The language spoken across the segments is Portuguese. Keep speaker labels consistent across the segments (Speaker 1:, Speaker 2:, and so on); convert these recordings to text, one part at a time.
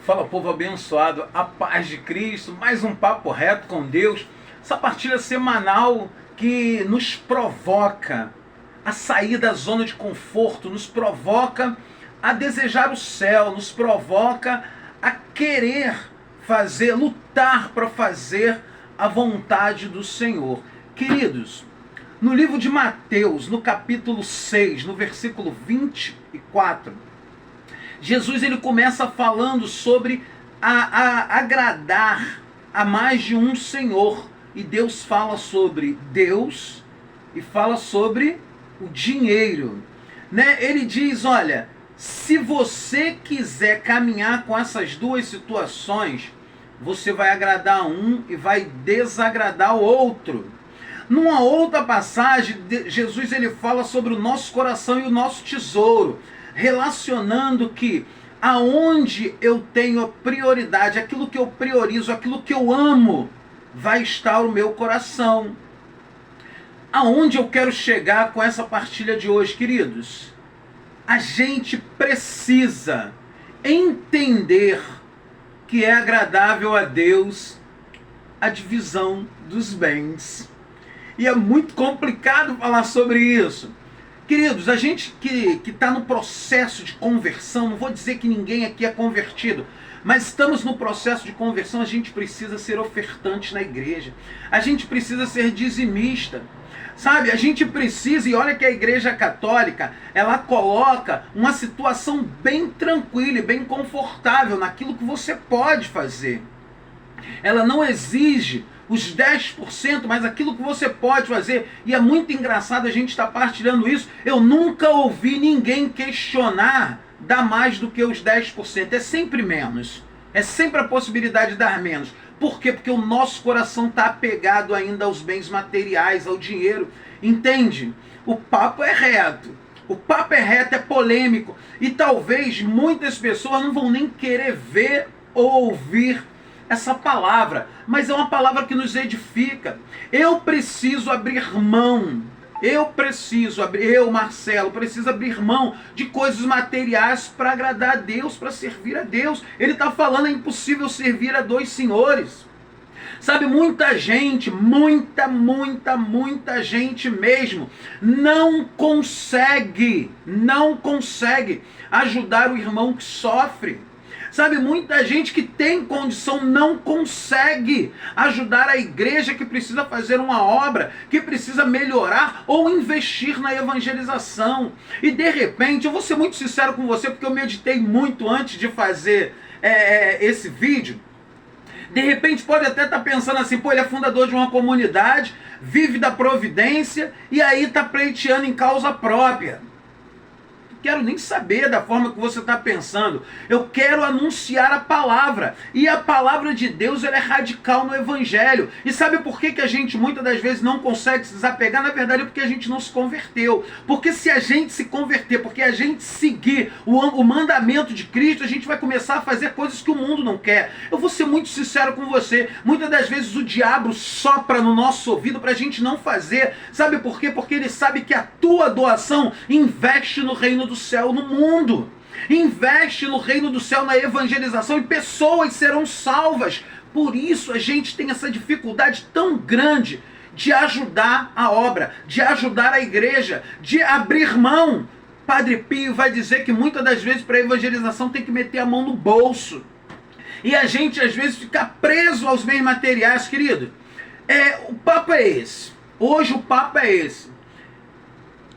Speaker 1: Fala, povo abençoado, a paz de Cristo, mais um papo reto com Deus, essa partilha semanal que nos provoca a sair da zona de conforto, nos provoca a desejar o céu, nos provoca a querer fazer, lutar para fazer a vontade do Senhor. Queridos, no livro de Mateus, no capítulo 6, no versículo 24, Jesus ele começa falando sobre agradar a mais de um Senhor. E Deus fala sobre Deus e fala sobre o dinheiro. Ele diz, olha, se você quiser caminhar com essas duas situações, você vai agradar um e vai desagradar o outro. Numa outra passagem, Jesus ele fala sobre o nosso coração e o nosso tesouro, relacionando que aonde eu tenho prioridade, aquilo que eu priorizo, aquilo que eu amo, vai estar o meu coração. Aonde eu quero chegar com essa partilha de hoje, queridos? A gente precisa entender que é agradável a Deus a divisão dos bens. E é muito complicado falar sobre isso. Queridos, a gente que está no processo de conversão, não vou dizer que ninguém aqui é convertido, mas estamos no processo de conversão, a gente precisa ser ofertante na igreja. A gente precisa ser dizimista. Sabe, a gente precisa, e olha que a Igreja Católica, ela coloca uma situação bem tranquila e bem confortável naquilo que você pode fazer. Ela não exige os 10%, mas aquilo que você pode fazer. E é muito engraçado a gente estar partilhando isso. Eu nunca ouvi ninguém questionar dar mais do que os 10%. É sempre menos. É sempre a possibilidade de dar menos. Por quê? Porque o nosso coração está apegado ainda aos bens materiais, ao dinheiro. Entende? O papo é reto. O papo é reto, é polêmico. E talvez muitas pessoas não vão nem querer ver ou ouvir essa palavra. Mas é uma palavra que nos edifica. Eu preciso abrir mão. Eu, Marcelo, preciso abrir mão de coisas materiais para agradar a Deus, para servir a Deus. Ele está falando, é impossível servir a dois senhores. Sabe, muita gente, muita gente mesmo, não consegue ajudar o irmão que sofre. Sabe, muita gente que tem condição não consegue ajudar a igreja que precisa fazer uma obra, que precisa melhorar ou investir na evangelização. E de repente, eu vou ser muito sincero com você, porque eu meditei muito antes de fazer esse vídeo. De repente pode até estar pensando assim, pô, ele é fundador de uma comunidade, vive da providência e aí está pleiteando em causa própria. Quero nem saber da forma que você está pensando. Eu quero anunciar a palavra. E a palavra de Deus ela é radical no evangelho. E sabe por que a gente muitas das vezes não consegue se desapegar? Na verdade é porque a gente não se converteu. Porque se a gente se converter, porque a gente seguir o mandamento de Cristo, a gente vai começar a fazer coisas que o mundo não quer. Eu vou ser muito sincero com você. Muitas das vezes o diabo sopra no nosso ouvido para a gente não fazer. Sabe por quê? Porque ele sabe que a tua doação investe no reino do céu, no mundo. Investe no reino do céu, na evangelização, e pessoas serão salvas. Por isso a gente tem essa dificuldade tão grande de ajudar a obra, de ajudar a igreja, de abrir mão. Padre Pio vai dizer que muitas das vezes para a evangelização tem que meter a mão no bolso. E a gente às vezes fica preso aos bens materiais, querido. O papo é esse. Hoje o papo é esse.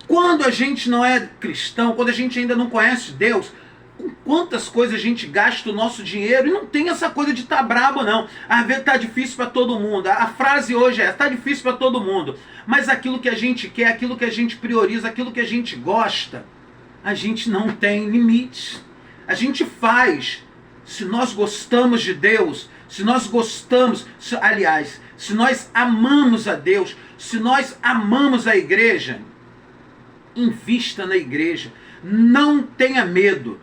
Speaker 1: Quando a gente não é cristão, quando a gente ainda não conhece Deus, com quantas coisas a gente gasta o nosso dinheiro, e não tem essa coisa de estar brabo não. Às vezes está difícil para todo mundo. A frase hoje é, está difícil para todo mundo. Mas aquilo que a gente quer, aquilo que a gente prioriza, aquilo que a gente gosta, a gente não tem limite. A gente faz. Se nós gostamos de Deus, se nós gostamos, aliás, se nós amamos a Deus, se nós amamos a igreja, invista na igreja, não tenha medo.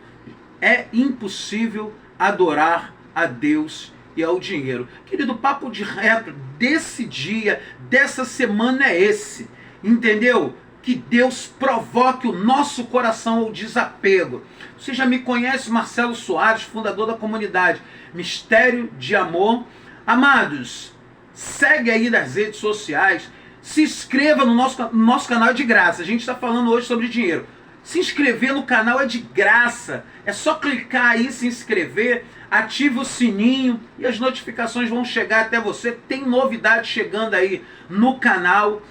Speaker 1: É impossível adorar a Deus e ao dinheiro. Querido, o papo de reto desse dia, dessa semana é esse, entendeu? que Deus provoque o nosso coração ao desapego. Você já me conhece, Marcelo Soares, fundador da comunidade Mistério de Amor. Amados, segue aí nas redes sociais, se inscreva no nosso canal de graça. A gente está falando hoje sobre dinheiro. Se inscrever no canal é de graça. É só clicar aí, se inscrever, ativa o sininho e as notificações vão chegar até você. Tem novidade chegando aí no canal.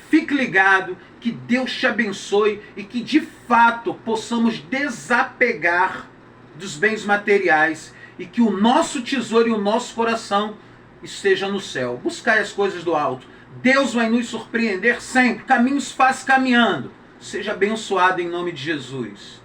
Speaker 1: Fique ligado, que Deus te abençoe e que de fato possamos desapegar dos bens materiais e que o nosso tesouro e o nosso coração esteja no céu. Buscai as coisas do alto. Deus vai nos surpreender sempre. Caminhos faz caminhando. Seja abençoado em nome de Jesus.